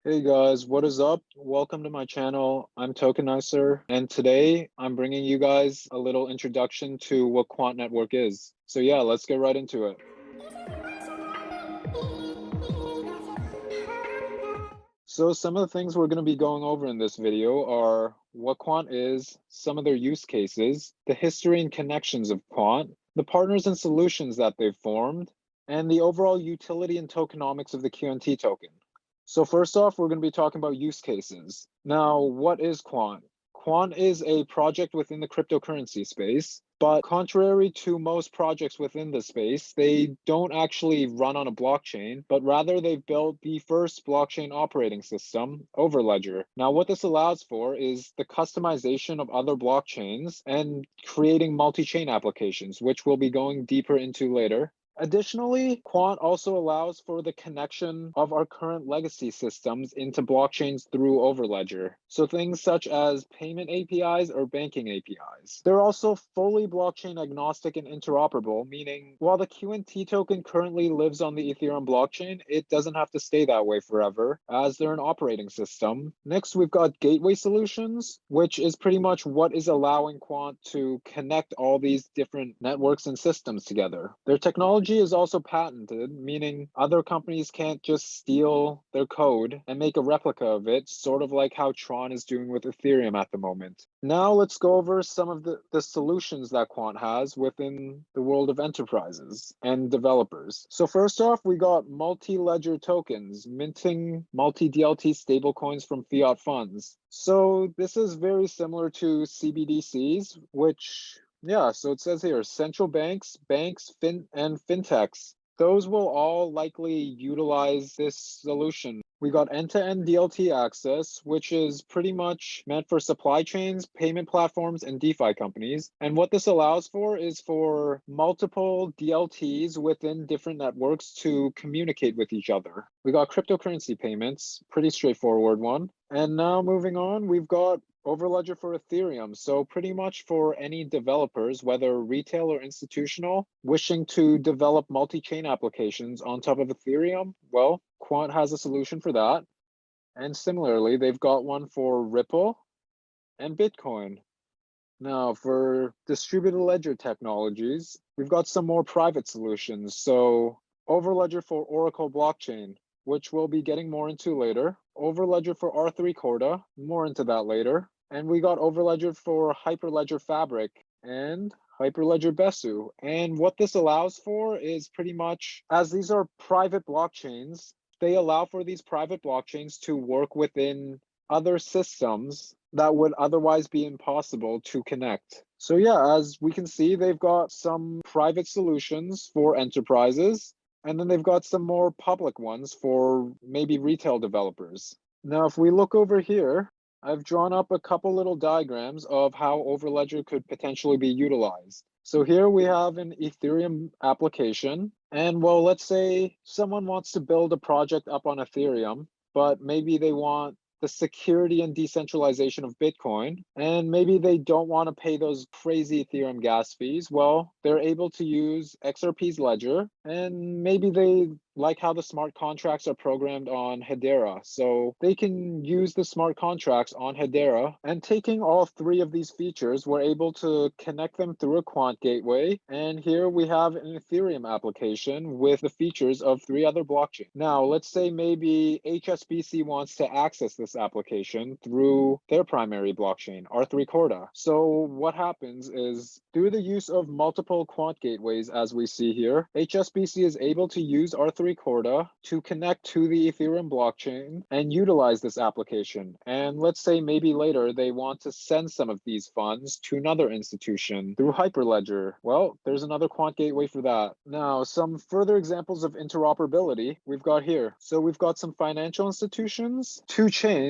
Hey guys, what is up? Welcome to my channel. I'm Tokenicer, and today I'm bringing you guys a little introduction to what Quant Network is. So yeah, let's get right into it. So some of the things we're going to be going over in this video are what Quant is, some of their use cases, the history and connections of Quant, the partners and solutions that they've formed, and the overall utility and tokenomics of the QNT token. So first off, we're going to be talking about use cases. Now, what is Quant? Quant is a project within the cryptocurrency space, but contrary to most projects within the space, they don't actually run on a blockchain, but rather they've built the first blockchain operating system, Overledger. Now, what this allows for is the customization of other blockchains and creating multi-chain applications, which we'll be going deeper into later. Additionally, Quant also allows for the connection of our current legacy systems into blockchains through Overledger. So things such as payment APIs or banking APIs. They're also fully blockchain agnostic and interoperable, meaning while the QNT token currently lives on the Ethereum blockchain, it doesn't have to stay that way forever, as they're an operating system. Next, we've got gateway solutions, which is pretty much what is allowing Quant to connect all these different networks and systems together. Their technology is also patented, meaning other companies can't just steal their code and make a replica of it, sort of like how Tron is doing with Ethereum at the moment. Now let's go over some of the solutions that Quant has within the world of enterprises and developers. So first off, we got multi-ledger tokens, minting multi-DLT stablecoins from fiat funds. So this is very similar to CBDCs, which so it says here, central banks, and fintechs, those will all likely utilize this solution. We got end-to-end DLT access, which is pretty much meant for supply chains, payment platforms, and DeFi companies. And what this allows for is for multiple DLTs within different networks to communicate with each other. We got cryptocurrency payments, pretty straightforward one. And now moving on, we've got Overledger for Ethereum. So pretty much for any developers, whether retail or institutional, wishing to develop multi-chain applications on top of Ethereum, well, Quant has a solution for that. And similarly, they've got one for Ripple and Bitcoin. Now, for distributed ledger technologies, we've got some more private solutions. So Overledger for Oracle blockchain, which we'll be getting more into later. Overledger for R3 Corda, more into that later. And we got Overledger for Hyperledger Fabric and Hyperledger Besu. And what this allows for is pretty much, as these are private blockchains, they allow for these private blockchains to work within other systems that would otherwise be impossible to connect. So yeah, as we can see, they've got some private solutions for enterprises, and then they've got some more public ones for maybe retail developers. Now, if we look over here, I've drawn up a couple little diagrams of how Overledger could potentially be utilized. So here we have an Ethereum application. And well, let's say someone wants to build a project up on Ethereum, but maybe they want the security and decentralization of Bitcoin, and maybe they don't want to pay those crazy Ethereum gas fees. Well, they're able to use XRP's ledger, and maybe they like how the smart contracts are programmed on Hedera. So they can use the smart contracts on Hedera, and taking all three of these features, we're able to connect them through a Quant gateway. And here we have an Ethereum application with the features of three other blockchains. Now, let's say maybe HSBC wants to access this application through their primary blockchain, R3 Corda. So what happens is, through the use of multiple Quant gateways, as we see here, HSBC is able to use R3 Corda to connect to the Ethereum blockchain and utilize this application. And let's say maybe later they want to send some of these funds to another institution through Hyperledger. Well, there's another Quant gateway for that. Now, some further examples of interoperability we've got here. So we've got some financial institutions, two chains,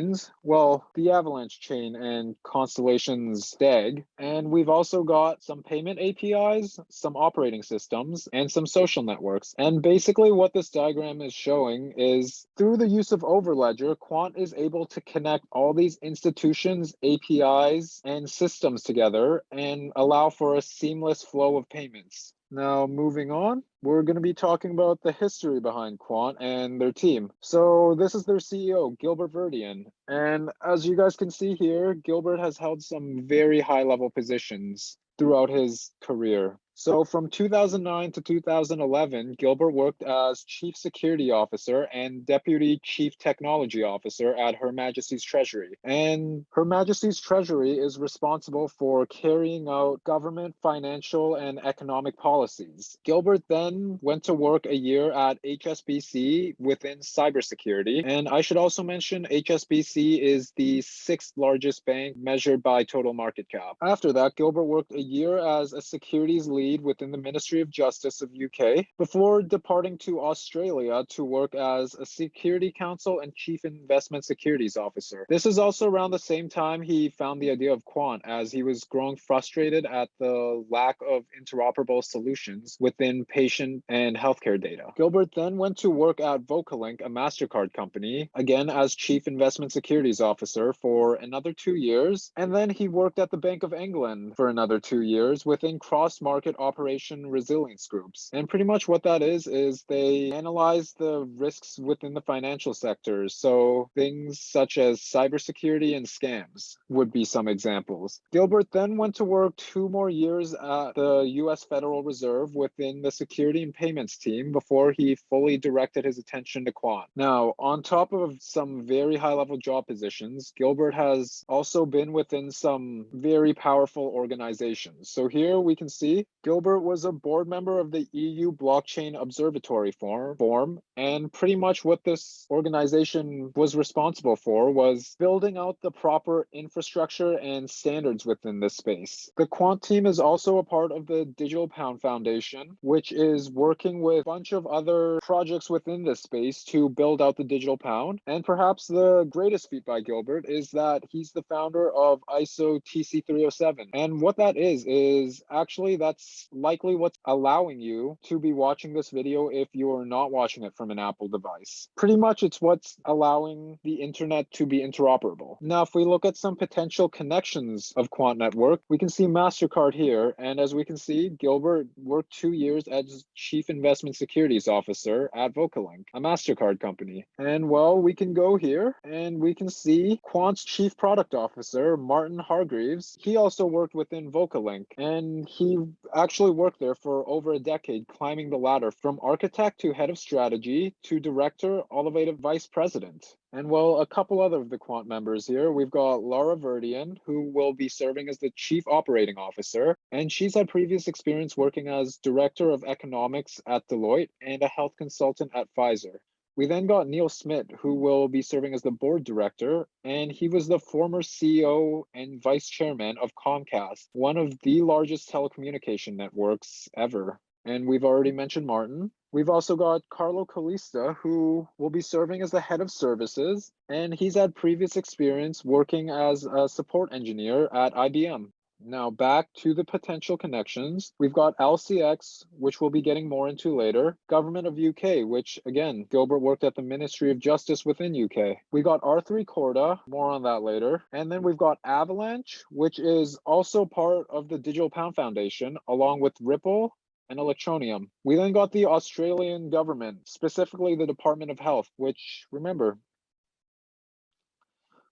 well, the Avalanche chain and Constellation's DEG, and we've also got some payment APIs, some operating systems, and some social networks. And basically what this diagram is showing is, through the use of Overledger, Quant is able to connect all these institutions, APIs, and systems together and allow for a seamless flow of payments. Now, moving on, we're going to be talking about the history behind Quant and their team. So this is their CEO, Gilbert Verdian. And as you guys can see here, Gilbert has held some very high-level positions throughout his career. So from 2009 to 2011, Gilbert worked as Chief Security Officer and Deputy Chief Technology Officer at Her Majesty's Treasury. And Her Majesty's Treasury is responsible for carrying out government, financial, and economic policies. Gilbert then went to work a year at HSBC within cybersecurity. And I should also mention HSBC is the sixth largest bank measured by total market cap. After that, Gilbert worked a year as a securities lead within the Ministry of Justice of UK before departing to Australia to work as a Security Counsel and Chief Investment Securities Officer. This is also around the same time he found the idea of Quant, as he was growing frustrated at the lack of interoperable solutions within patient and healthcare data. Gilbert then went to work at Vocalink, a MasterCard company, again as Chief Investment Securities Officer for another 2 years, and then he worked at the Bank of England for another 2 years within cross-market operation resilience groups. And pretty much what that is they analyze the risks within the financial sectors. So things such as cybersecurity and scams would be some examples. Gilbert then went to work 2 more years at the US Federal Reserve within the security and payments team before he fully directed his attention to Quant. Now, on top of some very high-level job positions, Gilbert has also been within some very powerful organizations. So here we can see Gilbert was a board member of the EU Blockchain Observatory Forum, and pretty much what this organization was responsible for was building out the proper infrastructure and standards within this space. The Quant team is also a part of the Digital Pound Foundation, which is working with a bunch of other projects within this space to build out the digital pound. And perhaps the greatest feat by Gilbert is that he's the founder of ISO TC307. And what that is actually that's likely what's allowing you to be watching this video if you're not watching it from an Apple device. Pretty much it's what's allowing the internet to be interoperable. Now, if we look at some potential connections of Quant Network, we can see MasterCard here. And as we can see, Gilbert worked 2 years as Chief Investment Securities Officer at Vocalink, a MasterCard company. And well, we can go here and we can see Quant's Chief Product Officer, Martin Hargreaves. He also worked within Vocalink, and he actually worked there for over a decade, climbing the ladder from architect to head of strategy to director, all the way to vice president. And well, a couple other of the Quant members here. We've got Laura Verdian, who will be serving as the Chief Operating Officer, and she's had previous experience working as Director of Economics at Deloitte and a health consultant at Pfizer. We then got Neil Smith, who will be serving as the board director, and he was the former CEO and vice chairman of Comcast, one of the largest telecommunication networks ever. And we've already mentioned Martin. We've also got Carlo Calista, who will be serving as the head of services, and he's had previous experience working as a support engineer at IBM. Now back to the potential connections. We've got LCX, which we'll be getting more into later. Government of UK, which again, Gilbert worked at the Ministry of Justice within UK. We got R3 Corda, more on that later. And then we've got Avalanche, which is also part of the Digital Pound Foundation, along with Ripple and Electronium. We then got the Australian government, specifically the Department of Health, which, remember,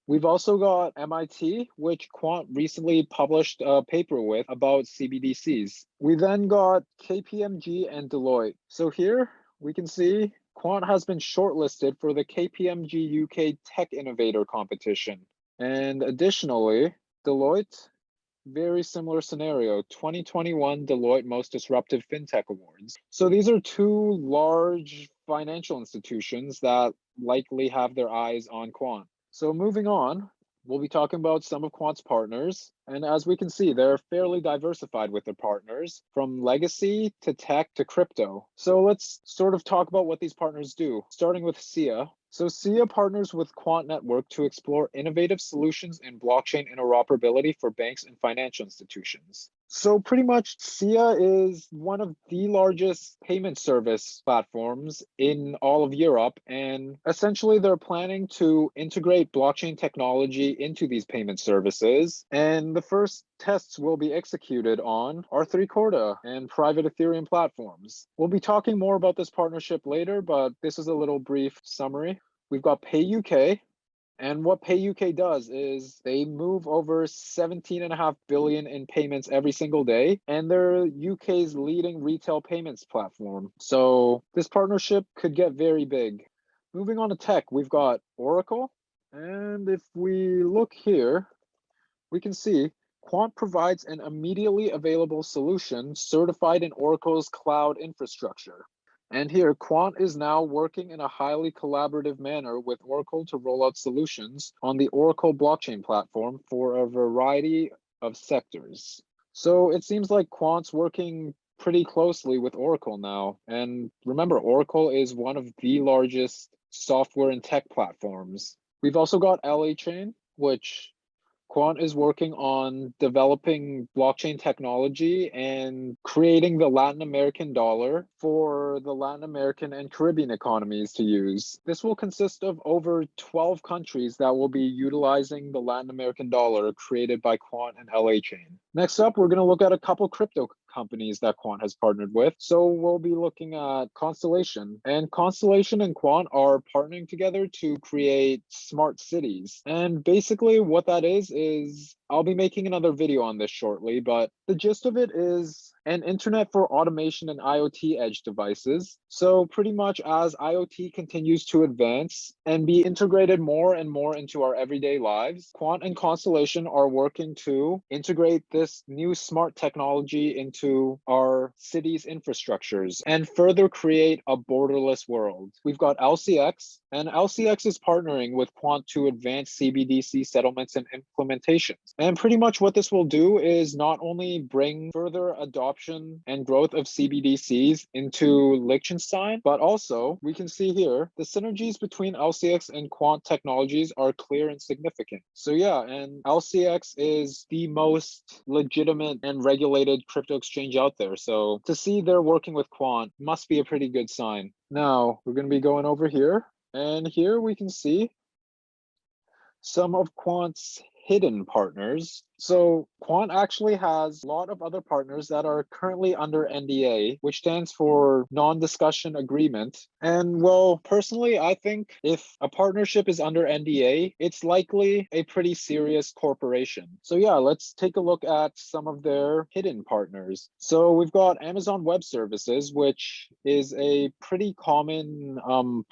we've also got MIT, which Quant recently published a paper with about CBDCs. We then got KPMG and Deloitte. So here we can see Quant has been shortlisted for the KPMG UK Tech Innovator competition. And additionally, Deloitte, very similar scenario, 2021 Deloitte Most Disruptive FinTech Awards. So these are 2 large financial institutions that likely have their eyes on Quant. So moving on, we'll be talking about some of Quant's partners. And as we can see, they're fairly diversified with their partners, from legacy to tech to crypto. So let's sort of talk about what these partners do, starting with SIA. So SIA partners with Quant Network to explore innovative solutions in blockchain interoperability for banks and financial institutions. So pretty much SIA is one of the largest payment service platforms in all of Europe. And essentially they're planning to integrate blockchain technology into these payment services. And the first tests will be executed on R3 Corda and private Ethereum platforms. We'll be talking more about this partnership later, but this is a little brief summary. We've got PayUK. And what PayUK does is they move over 17.5 billion in payments every single day, and they're UK's leading retail payments platform. So this partnership could get very big. Moving on to tech, we've got Oracle. And if we look here, we can see Quant provides an immediately available solution certified in Oracle's cloud infrastructure. And here, Quant is now working in a highly collaborative manner with Oracle to roll out solutions on the Oracle blockchain platform for a variety of sectors. So it seems like Quant's working pretty closely with Oracle now. And remember, Oracle is one of the largest software and tech platforms. We've also got LA Chain, which Quant is working on developing blockchain technology and creating the Latin American dollar for the Latin American and Caribbean economies to use. This will consist of over 12 countries that will be utilizing the Latin American dollar created by Quant and LA Chain. Next up, we're going to look at a couple crypto companies that Quant has partnered with. So we'll be looking at Constellation. And Constellation and Quant are partnering together to create smart cities. And basically what that is I'll be making another video on this shortly, but the gist of it is an internet for automation and IoT edge devices. So pretty much as IoT continues to advance and be integrated more and more into our everyday lives, Quant and Constellation are working to integrate this new smart technology into our cities' infrastructures and further create a borderless world. We've got LCX, and LCX is partnering with Quant to advance CBDC settlements and implementations. And pretty much what this will do is not only bring further adoption and growth of CBDCs into Liechtenstein, but also we can see here the synergies between LCX and Quant technologies are clear and significant. So yeah, and LCX is the most legitimate and regulated crypto exchange out there. So to see they're working with Quant must be a pretty good sign. Now we're going to be going over here, and here we can see some of Quant's hidden partners. So Quant actually has a lot of other partners that are currently under NDA, which stands for non-discussion agreement. And well, personally, I think if a partnership is under NDA, it's likely a pretty serious corporation. So yeah, let's take a look at some of their hidden partners. So we've got Amazon Web Services, which is a pretty common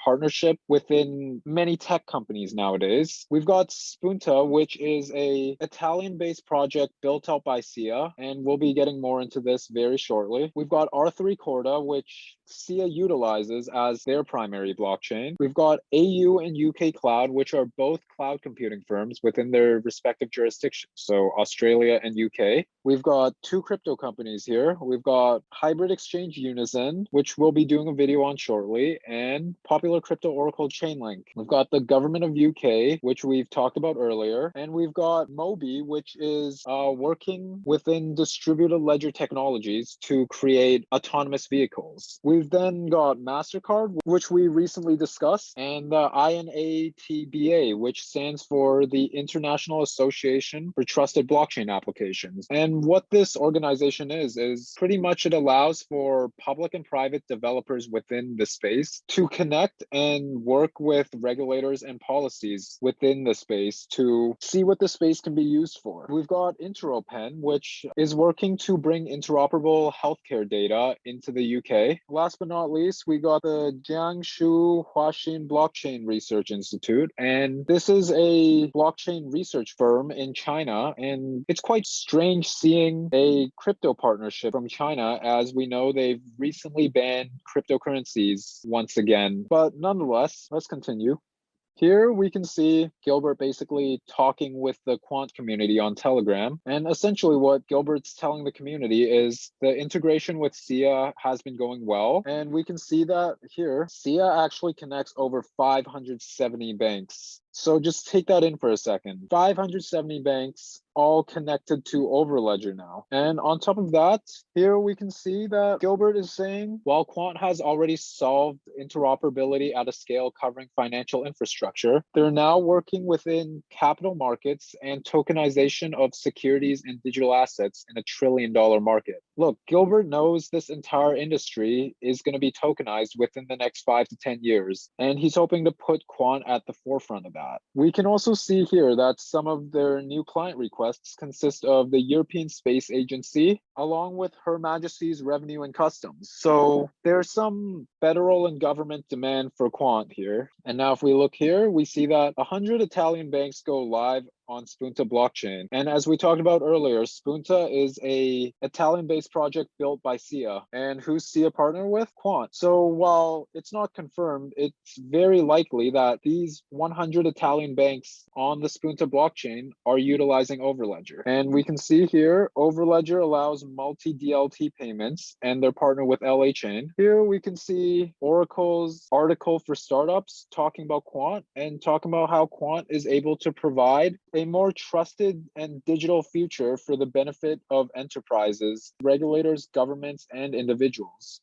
partnership within many tech companies nowadays. We've got Spunta, which is a Italian-based project built out by SIA, and we'll be getting more into this very shortly. We've got R3 Corda, which SIA utilizes as their primary blockchain. We've got AU and UK Cloud, which are both cloud computing firms within their respective jurisdictions, so Australia and UK. We've got two crypto companies here. We've got hybrid exchange Unison, which we'll be doing a video on shortly, and popular crypto Oracle Chainlink. We've got the government of UK, which we've talked about earlier, and we've got Mobi, which is working within distributed ledger technologies to create autonomous vehicles. We've then got MasterCard, which we recently discussed, and the INATBA, which stands for the International Association for Trusted Blockchain Applications. And what this organization is pretty much it allows for public and private developers within the space to connect and work with regulators and policies within the space to see what the space can be used for. We've got InteroPen, which is working to bring interoperable healthcare data into the UK. Last but not least, we got the Jiangsu Huaxin Blockchain Research Institute, and this is a blockchain research firm in China, and it's quite strange seeing a crypto partnership from China, as we know they've recently banned cryptocurrencies once again. But nonetheless, let's continue. Here we can see Gilbert basically talking with the Quant community on Telegram. And essentially what Gilbert's telling the community is the integration with SIA has been going well. And we can see that here, SIA actually connects over 570 banks. So just take that in for a second. 570 banks all connected to Overledger now. And on top of that, here we can see that Gilbert is saying, while Quant has already solved interoperability at a scale covering financial infrastructure, they're now working within capital markets and tokenization of securities and digital assets in a $1 trillion market. Look, Gilbert knows this entire industry is going to be tokenized within the next 5 to 10 years, and he's hoping to put Quant at the forefront of that. We can also see here that some of their new client requests consist of the European Space Agency, along with Her Majesty's Revenue and Customs. So there's some federal and government demand for Quant here. And now if we look here, we see that 100 Italian banks go live on Spunta blockchain. And as we talked about earlier, Spunta is a Italian-based project built by SIA. And who's SIA partner with? Quant. So while it's not confirmed, it's very likely that these 100 Italian banks on the Spunta blockchain are utilizing Overledger. And we can see here, Overledger allows multi-DLT payments, and they're partnered with LA Chain. Here we can see Oracle's article for startups talking about Quant and talking about how Quant is able to provide a more trusted and digital future for the benefit of enterprises, regulators, governments, and individuals.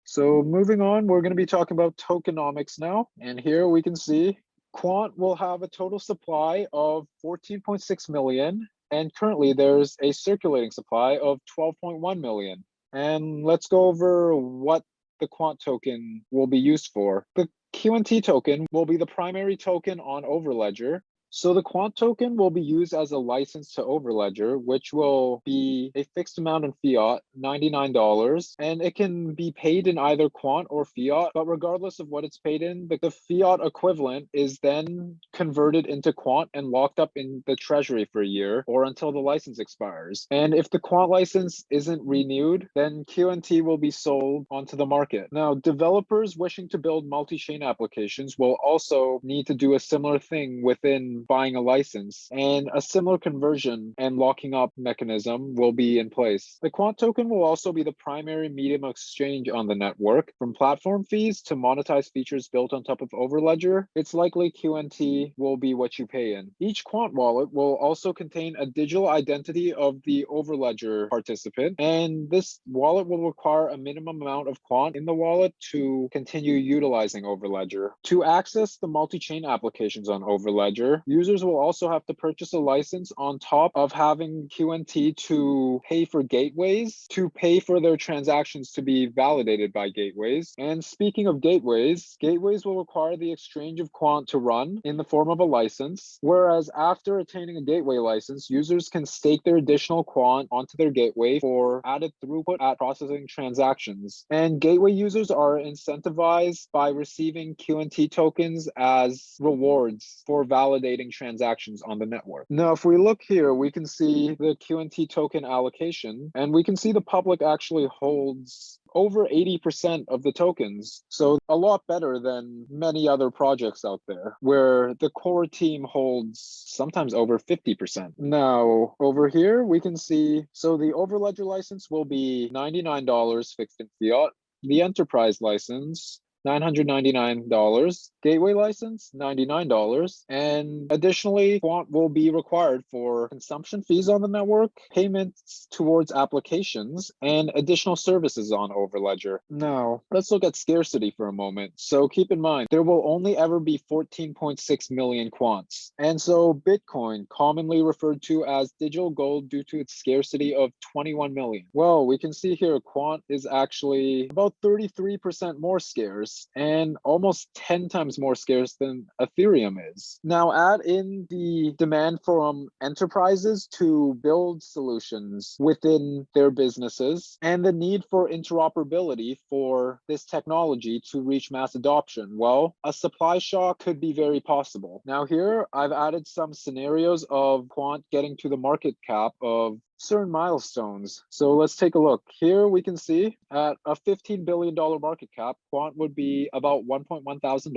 So moving on, we're going to be talking about tokenomics now. And here we can see Quant will have a total supply of 14.6 million. And currently there's a circulating supply of 12.1 million. And let's go over what the Quant token will be used for. The QNT token will be the primary token on Overledger. So the Quant token will be used as a license to Overledger, which will be a fixed amount in fiat, $99, and it can be paid in either Quant or fiat, but regardless of what it's paid in, the fiat equivalent is then converted into Quant and locked up in the treasury for a year or until the license expires. And if the Quant license isn't renewed, then QNT will be sold onto the market. Now, developers wishing to build multi-chain applications will also need to do a similar thing within buying a license, and a similar conversion and locking up mechanism will be in place. The Quant token will also be the primary medium of exchange on the network. From platform fees to monetized features built on top of Overledger, it's likely QNT will be what you pay in. Each Quant wallet will also contain a digital identity of the Overledger participant, and this wallet will require a minimum amount of Quant in the wallet to continue utilizing Overledger. To access the multi-chain applications on Overledger, users will also have to purchase a license on top of having QNT to pay for gateways, to pay for their transactions to be validated by gateways. And speaking of gateways, gateways will require the exchange of Quant to run in the form of a license, whereas after attaining a gateway license, users can stake their additional Quant onto their gateway for added throughput at processing transactions. And gateway users are incentivized by receiving QNT tokens as rewards for validating transactions on the network. Now, if we look here, we can see the QNT token allocation, and we can see the public actually holds over 80% of the tokens. So a lot better than many other projects out there where the core team holds sometimes over 50%. Now, over here, we can see, so the Overledger license will be $99 fixed in fiat. The enterprise license, $999, gateway license, $99, and additionally, Quant will be required for consumption fees on the network, payments towards applications, and additional services on Overledger. Now, let's look at scarcity for a moment. So keep in mind, there will only ever be 14.6 million Quants. And so Bitcoin, commonly referred to as digital gold due to its scarcity of 21 million. Well, we can see here Quant is actually about 33% more scarce and almost 10 times more scarce than Ethereum is. Now add in the demand from enterprises to build solutions within their businesses and the need for interoperability for this technology to reach mass adoption. Well, a supply shock could be very possible. Now here, I've added some scenarios of Quant getting to the market cap of certain milestones. So let's take a look. Here we can see at a $15 billion market cap, Quant would be about $1.1 thousand,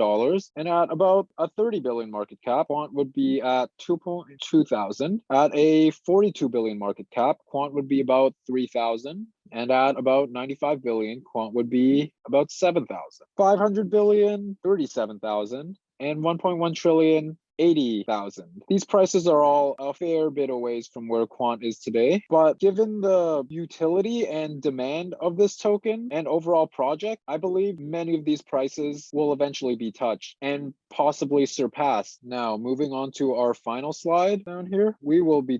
and at about a $30 billion market cap, Quant would be at $2.2 thousand. At a $42 billion market cap, Quant would be about $3,000. And at about 95 billion, Quant would be about 7,000. 500 billion, 37,000. And 1.1 trillion, $80,000. These prices are all a fair bit away from where Quant is today, but given the utility and demand of this token and overall project, I believe many of these prices will eventually be touched and possibly surpassed. Now, moving on to our final slide down here, we will be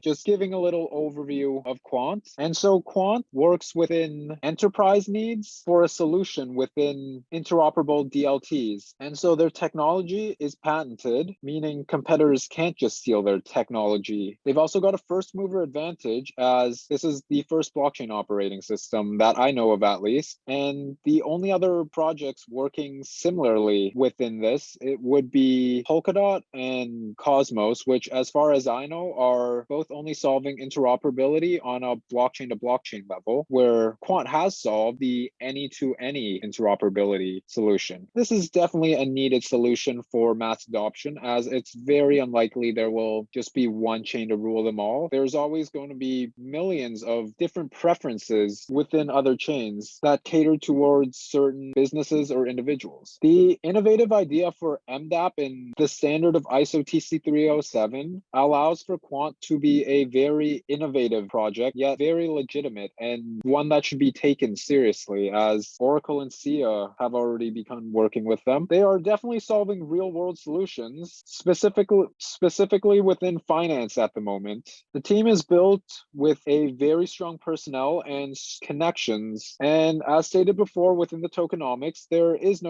just giving a little overview of Quant. And so Quant works within enterprise needs for a solution within interoperable DLTs. And so their technology is patented, meaning competitors can't just steal their technology. They've also got a first mover advantage, as this is the first blockchain operating system that I know of, at least. And the only other projects working similarly within this, it would be Polkadot and Cosmos, which, as far as I know, are both only solving interoperability on a blockchain to blockchain level, where Quant has solved the any-to-any interoperability solution. This is definitely a needed solution for mass adoption, as it's very unlikely there will just be one chain to rule them all. There's always going to be millions of different preferences within other chains that cater towards certain businesses or individuals. The innovative idea for MDAP in the standard of ISO TC307 allows for Quant to be a very innovative project, yet very legitimate, and one that should be taken seriously, as Oracle and SIA have already begun working with them. They are definitely solving real-world solutions, specifically within finance at the moment. The team is built with a very strong personnel and connections, and as stated before within the tokenomics, there's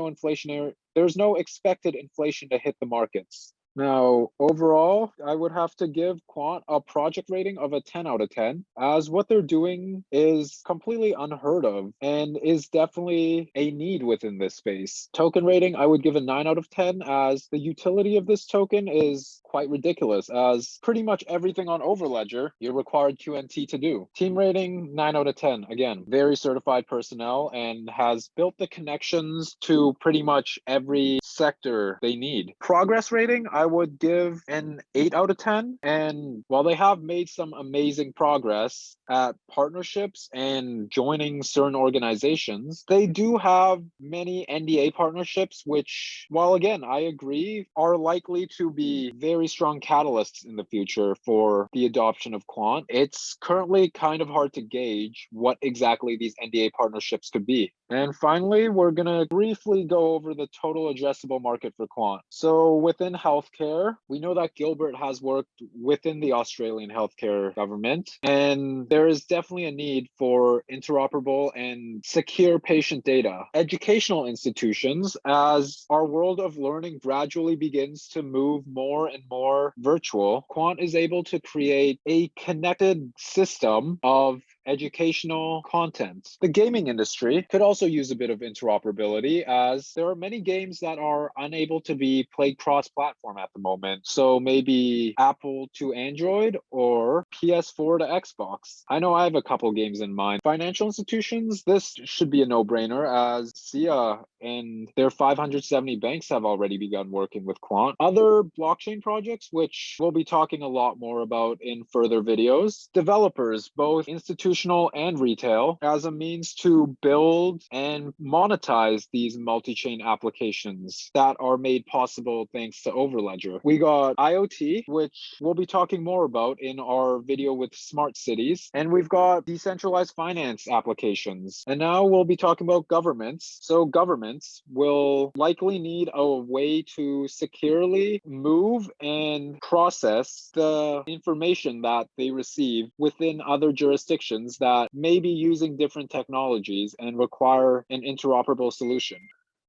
no expected inflation to hit the markets. Now, overall, I would have to give Quant a project rating of a 10 out of 10, as what they're doing is completely unheard of and is definitely a need within this space. Token rating, I would give a 9 out of 10, as the utility of this token is quite ridiculous, as pretty much everything on Overledger you're required QNT to do. Team rating, 9 out of 10. Again, very certified personnel and has built the connections to pretty much every sector they need. Progress rating, I would give an 8 out of 10. And while they have made some amazing progress at partnerships and joining certain organizations, they do have many NDA partnerships, which, while again, I agree, are likely to be very strong catalysts in the future for the adoption of Quant. It's currently kind of hard to gauge what exactly these NDA partnerships could be. And finally, we're going to briefly go over the total addressable market for Quant. So within healthcare, we know that Gilbert has worked within the Australian healthcare government, and there is definitely a need for interoperable and secure patient data. Educational institutions, as our world of learning gradually begins to move more and more virtual, Quant is able to create a connected system of educational content. The gaming industry could also use a bit of interoperability, as there are many games that are unable to be played cross-platform at the moment. So maybe Apple to Android or PS4 to Xbox. I know I have a couple games in mind. Financial institutions, this should be a no-brainer, as SIA and their 570 banks have already begun working with Quant. Other blockchain projects, which we'll be talking a lot more about in further videos. Developers, both institutional and retail, as a means to build and monetize these multi-chain applications that are made possible thanks to Overledger. We got IoT, which we'll be talking more about in our video with smart cities. And we've got decentralized finance applications. And now we'll be talking about governments. So governments will likely need a way to securely move and process the information that they receive within other jurisdictions that may be using different technologies and require an interoperable solution.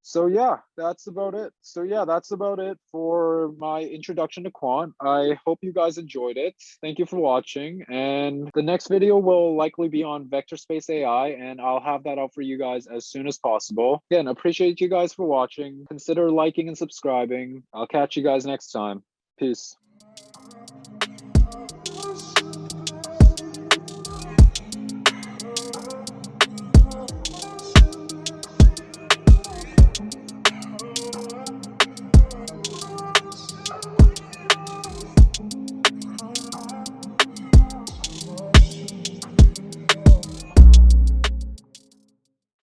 So yeah, that's about it. For my introduction to Quant. I hope you guys enjoyed it. Thank you for watching. And the next video will likely be on vector space AI, and I'll have that out for you guys as soon as possible. Again, appreciate you guys for watching. Consider liking and subscribing. I'll catch you guys next time. Peace.